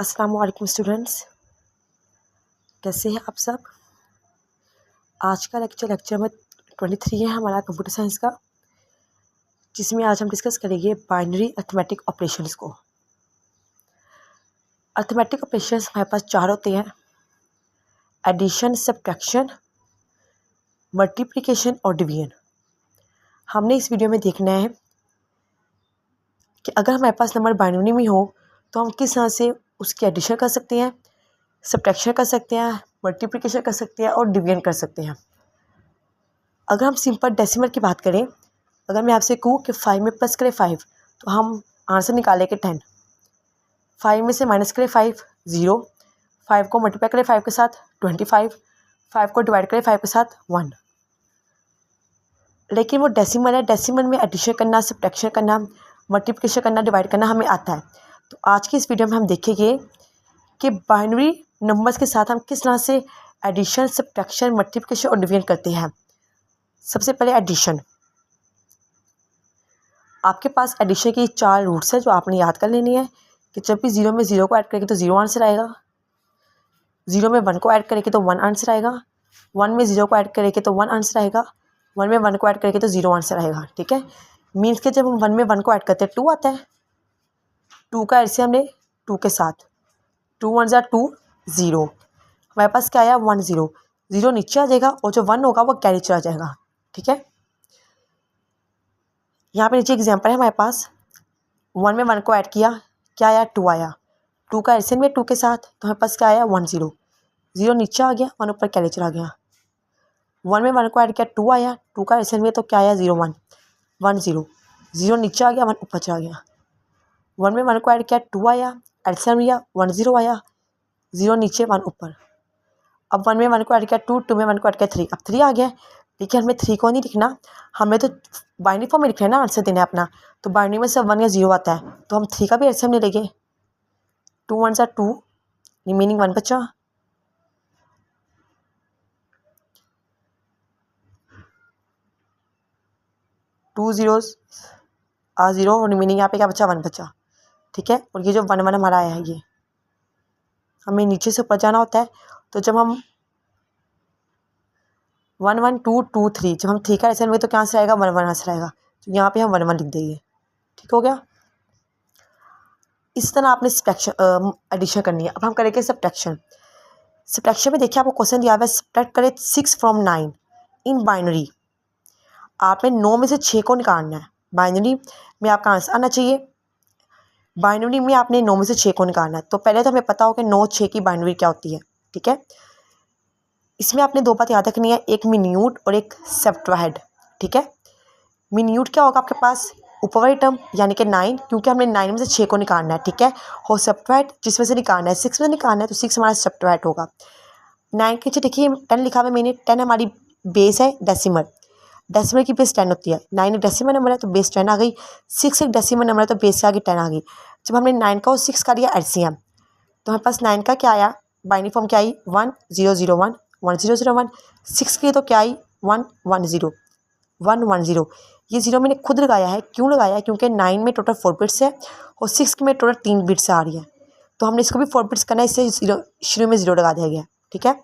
अस्सलाम वालेकुम स्टूडेंट्स, कैसे हैं आप सब। आज का लेक्चर नंबर 23 है हमारा कंप्यूटर साइंस का, जिसमें आज हम डिस्कस करेंगे बाइनरी अर्थमेटिक ऑपरेशंस को। अर्थमेटिक ऑपरेशंस हमारे पास 4 होते हैं: एडिशन, सब्ट्रैक्शन, मल्टीप्लिकेशन और डिवीजन। हमने इस वीडियो में देखना है कि अगर हमारे पास नंबर बाइनरी में हो तो हम किस तरह से उसकी एडिशन कर सकते हैं, सब्ट्रैक्शन कर सकते हैं, मल्टीप्लिकेशन कर सकते हैं और डिवीजन कर सकते हैं। अगर हम सिंपल डेसिमल की बात करें, अगर मैं आपसे कहूँ कि 5 में प्लस करें 5 तो हम आंसर निकालेंगे 10। 5 में से माइनस करें 5, 0। 5 को मल्टीप्लाई करें 5 के साथ 25। 5 को डिवाइड करें 5 के साथ 1। लेकिन वो डेसिमल है, डेसिमल में एडिशन करना, सब्ट्रैक्शन करना, मल्टीप्लिकेशन करना, डिवाइड करना हमें आता है। तो आज की इस वीडियो में हम देखेंगे कि बाइनरी नंबर्स के साथ हम किस तरह से एडिशन, सब्ट्रैक्शन, मल्टीप्लिकेशन और डिवीजन करते हैं। सबसे पहले एडिशन। आपके पास एडिशन की 4 रूट्स हैं जो आपने याद कर लेनी है कि जब भी 0 में 0 को ऐड करेंगे तो 0 आंसर आएगा, 0 में 1 को ऐड करेंगे तो 1 आंसर आएगा, 1 में 0 को ऐड करेंगे तो 1 आंसर आएगा, 1 में 1 को ऐड करेंगे तो 0 आंसर आएगा। ठीक है, मीन्स के जब हम 1 में 1 को ऐड करते हैं 2 आता है। 2 का ऐड से हमने 2 के साथ 2 1 ज़ा 2, 0। हमारे पास क्या आया 1 0। 0 नीचे आ जाएगा और जो 1 होगा वो कैरी चला जाएगा। ठीक है, यहाँ पे नीचे एग्जाम्पल है हमारे पास। 1 में 1 को ऐड किया, क्या आया 2 आया। 2 का एडिशन में 2 के साथ तो हमारे पास क्या आया 1 0। 0 नीचे आ गया, 1 ऊपर कैरी चला गया। 1 में 1 को ऐड किया 2 आया, 2 का एडिशन में तो क्या आया 0 1 1 0। 0 नीचे आ गया, 1 ऊपर चला गया। 1 में 1 को ऐड किया 2 आया, एडिशन में 1 0 आया, 0 नीचे 1 ऊपर। अब 1 में 1 को ऐड किया 2, 2 में 1 को ऐड किया 3, अब 3 आ गया। लेकिन हमें 3 को नहीं लिखना, हमें तो बाइनरी फॉर्म में लिखना है ना, आंसर देना है अपना। तो बाइनरी में से 1 या 0 आता है तो हम 3 का भी आंसर नहीं लेंगे। 2 1 ज़ा 2, रिमेनिंग 1 बचा। टू जीरोस आ 0 और रिमेनिंग यहाँ पे क्या बचा 1 बचा। ठीक है, और ये जो 1 1 हमारा आया है, ये हमें नीचे से ऊपर जाना होता है। तो जब हम 1 1 2 2 3, जब हम 3 का आंसर हुए तो क्या आंसर आएगा 1 1 आंसर आएगा। तो यहाँ पे हम 1 1 लिख देंगे। ठीक हो गया। इस तरह आपने सब्ट्रैक्शन एडिशन करनी है। अब हम करेंगे सब्ट्रैक्शन। सब्ट्रैक्शन में देखिए आपको क्वेश्चन दिया हुआ है, सब्ट्रैक्ट करें 6 फ्रॉम 9 इन बाइनरी। आपने 9 में से 6 को निकालना है। बाइनरी में आपका आंसर आना चाहिए। बाइनरी में आपने 9 में से 6 को निकालना है। तो पहले तो हमें पता हो कि 9 6 की बाइनरी क्या होती है। ठीक है, इसमें आपने 2 बात याद रखनी है, एक मिन्यूट और एक सेप्टुएंट। ठीक है, मिन्यूट क्या होगा आपके पास, ऊपर वाली टर्म यानी कि 9, क्योंकि हमने 9 में से 6 को निकालना है। ठीक है, और सेप्टुएंट जिसमें से निकालना है 6 में से निकालना है तो 6 हमारा सेप्टुएंट होगा। 9 के नीचे देखिए 10 लिखा हुआ है मैंने। 10 हमारी बेस है, डेसिमल। डेसिमल की बेस 10 होती है। 9 एक डेसिमल नंबर है तो बेस 10 आ गई। 6 एक डेसिमल नंबर है तो बेस आ गई 10 आ गई। जब हमने 9 का और 6 का लिया एलसीएम तो हमारे पास 9 का क्या आया, बाइनरी फॉर्म क्या आई 1 0 0 1 1 0 0 1। 6 की तो क्या आई 1 1 0 1 1 0। ये 0 मैंने खुद लगाया है। क्यों लगाया है, क्योंकि 9 में टोटल 4 बिट्स है और 6 में टोटल 3 बिट्स आ रही है। तो हमने इसको भी 4 बिट्स करना है, इससे शुरू में 0 लगा दिया गया। ठीक है,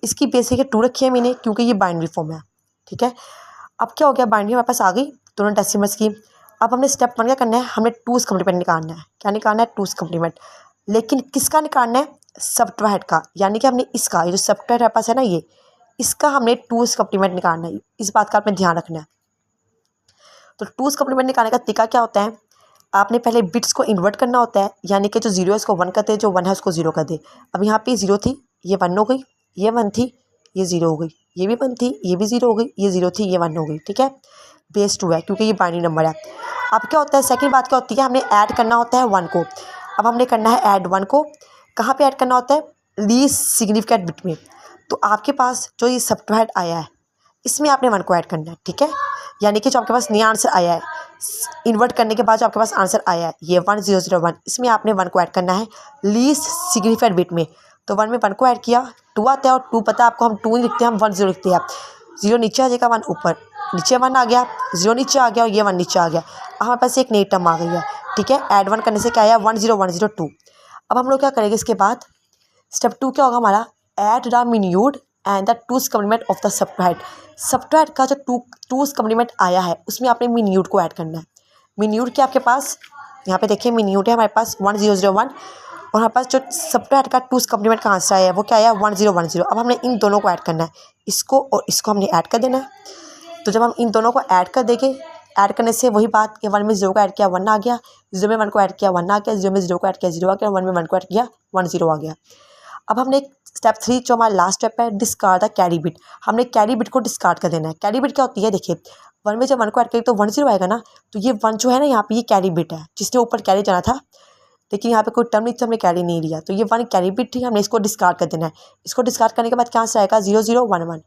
इसकी बेसिक है 2 रखी है मैंने क्योंकि ये बाइनरी फॉर्म है। ठीक है, अब क्या हो गया, बाइनरी हमारे पास आ गई दोनों डेसिमल्स की। अब हमने स्टेप 1 क्या करना है, हमने 2's कॉम्प्लीमेंट निकालना है। क्या निकालना है 2's कॉम्प्लीमेंट। लेकिन किसका निकालना है, सेप्टुएंट का। यानी कि हमने इसका, ये जो सेप्टुएंट हमारे पास है ना, ये इसका हमने 2's कॉम्प्लीमेंट निकालना है। इस बात का आपने ध्यान रखना है। तो 2's कॉम्प्लीमेंट निकालने का तरीका क्या होता है, आपने पहले बिट्स को इन्वर्ट करना होता है, यानी कि जो 0 है उसको 1 कर दे, जो 1 है उसको 0 कर दे। अब यहाँ पे 0 थी, ये 1 हो गई, ये 1 थी, ये 0 हो गई, ये भी 1 थी, ये भी 0 हो गई, ये 0 थी, ये 1 हो गई। ठीक है, बेस 2 है क्योंकि ये बाइनरी नंबर है। अब क्या होता है, सेकंड बात क्या होती है, हमने ऐड करना होता है 1 को। अब हमने करना है ऐड 1 को, कहाँ पे ऐड करना होता है, लीस्ट सिग्निफिकेंट बिट में। तो आपके पास जो ये सेप्टुएंट आया है इसमें आपने 1 को ऐड करना है। ठीक है, यानी कि जो आपके पास नया आंसर आया है, इन्वर्ट करने के बाद जो आपके पास आंसर आया है ये 1 0 0 1, इसमें आपने 1 को ऐड करना है लीस्ट सिग्निफिकेंट बिट में। तो 1 में 1 को ऐड किया, 2 आता है और 2 पता है आपको, हम 2 नहीं लिखते, हम 1 0 लिखते हैं। 0 नीचे आ जाएगा, 1 ऊपर, नीचे 1 आ गया, 0 नीचे आ गया और ये 1 नीचे आ गया। अब हमारे पास एक नई टर्म आ गई है। ठीक है, ऐड 1 करने से क्या आया 1 0 1 0 2। अब हम लोग क्या करेंगे इसके बाद, स्टेप 2 क्या होगा हमारा, add the minuend and the two's complement of the subtract. Subtract का जो टूस कम्प्लीमेंट आया है उसमें आपने मिन्यूट को ऐड करना है। मिन्यूट क्या आपके पास, यहाँ पे देखिए मिन्यूट है हमारे पास 1001 और हमारे पास जो सबट्रैक्ट का टूस कम्प्लीमेंट का आंसर आया है वो क्या आया 1010। अब हमने इन दोनों को ऐड करना है, इसको और इसको हमने ऐड कर देना है। तो जब हम इन दोनों को ऐड कर देंगे, ऐड करने से वही बात कि 1 में 0 को ऐड किया 1 आ गया, 0 में 1 को ऐड किया 1 आ गया, 0 में 0 को ऐड किया 0 आ गया, 1 में 1 को ऐड किया 10 आ गया। अब हमने स्टेप 3 जो हमारा लास्ट स्टेप है, डिस्कार्ड द कैरी बिट। हमने कैरी बिट को डिस्कार्ड कर देना है। कैरी बिट क्या होती है, देखिए 1 में जब 1 को ऐड करें तो 10 आएगा ना, तो ये 1 जो है ना यहाँ पे ये कैरी बिट है जिसने ऊपर कैरी जाना था, लेकिन यहाँ पे कोई टर्म नहीं, तो हमने कैरी नहीं लिया, तो ये 1 कैरी बिट थी, हमने इसको डिस्कार्ड कर देना है। इसको डिस्कार्ड करने के बाद क्या आंसर आएगा 0011।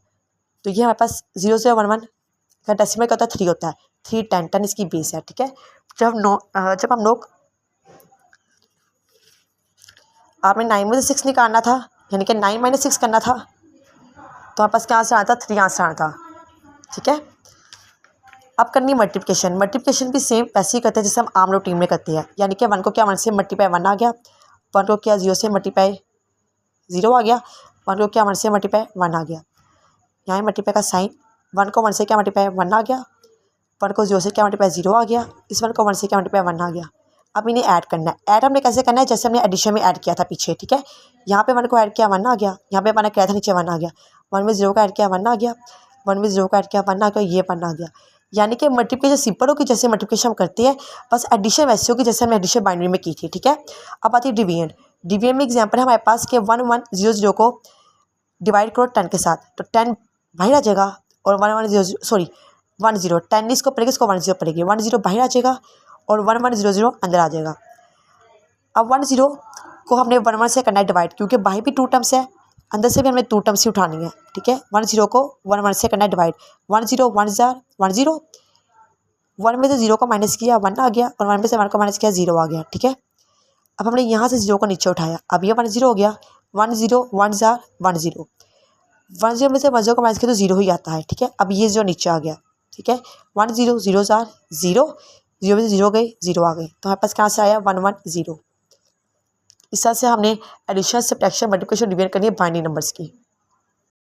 तो ये हमारे पास 0011 का डेसिमल क्या होता है 3 होता है, 3 10 10 इसकी बेस है। ठीक है, जब हम लोग आपने 9 में से 6 निकालना था, यानी कि 9 - 6 करना था, तो हमारे पास क्या आंसर आता 3 आंसर आता। ठीक है, अब करनी मल्टीप्लिकेशन। मल्टीप्लिकेशन भी सेम वैसे ही करते हैं जैसे हम आम रूटीन में करते हैं, यानी कि 1 को क्या 1 से मल्टीप्लाई 1 आ गया, 1 को क्या 0 से मल्टीप्लाई 0 आ गया, 1 को क्या 1 से मल्टीप्लाई 1 आ गया। यहाँ मल्टीप्लाई का साइन, 1 को 1 से क्या मल्टीप्लाई 1 आ गया, 1 को 0 से क्या मल्टीप्लाई 0 आ गया, इस 1 को 1 से क्या मल्टीप्लाई 1 आ गया। अब इन्हें ऐड करना है। ऐड हमने कैसे करना है, जैसे हमने एडिशन में ऐड किया था पीछे। ठीक है, यहाँ पे 1 को ऐड किया 1 आ गया, यहाँ पे मैंने किया था नीचे 1 आ गया, 1 में 0 को ऐड किया 1 आ गया, 1 में 0 को ऐड किया 1 आ गया, ये 1 आ गया। यानी कि मल्टीप्लिकेशन सिंपल होगी जैसे मल्टीप्लिकेशन हम करते हैं, बस एडिशन वैसे होगी जैसे हमने एडिशन बाइनरी में की थी। ठीक है, अब आती है डिवीजन। डिवीजन में एग्जाम्पल है हमारे पास कि 1 1 0 0 को डिवाइड करो 10 के साथ, तो 10 बाहर आ जाएगा और 1 1 0 सॉरी 1 0 10 इसको पड़ेगी, इसको 1 0 पड़ेगी, 1 0 बाहर आ जाएगा और 1 1 0 0 अंदर आ जाएगा। अब 1 0 को हमने 1 1 से करना है डिवाइड, क्योंकि बाहर भी 2 टर्म्स है, अंदर से भी हमें 2 टर्म्स ही उठानी है। ठीक है, 1 0 को 1 1 से करना है डिवाइड, 1 0 1 0 1 0, 1 में से 0 को माइनस किया 1 आ गया और 1 में से 1 को माइनस किया 0 आ गया। ठीक है, अब हमने यहाँ से 0 को नीचे उठाया, अब ये 1 0 हो गया, 1 0 1 0 1 0, 1 0 में से 1 0 को माइनस किया तो 0 ही आता है। ठीक है, अब ये 0 नीचे आ गया। ठीक है, 1 0 0 0 0, 0 में से 0 गए 0 आ गए, तो हमारे पास कहाँ से आया 1 1 0। इस तरह से हमने एडिशन, सब्ट्रैक्शन, मल्टीप्लिकेशन, डिवीजन करनी है बाइनरी नंबर्स की।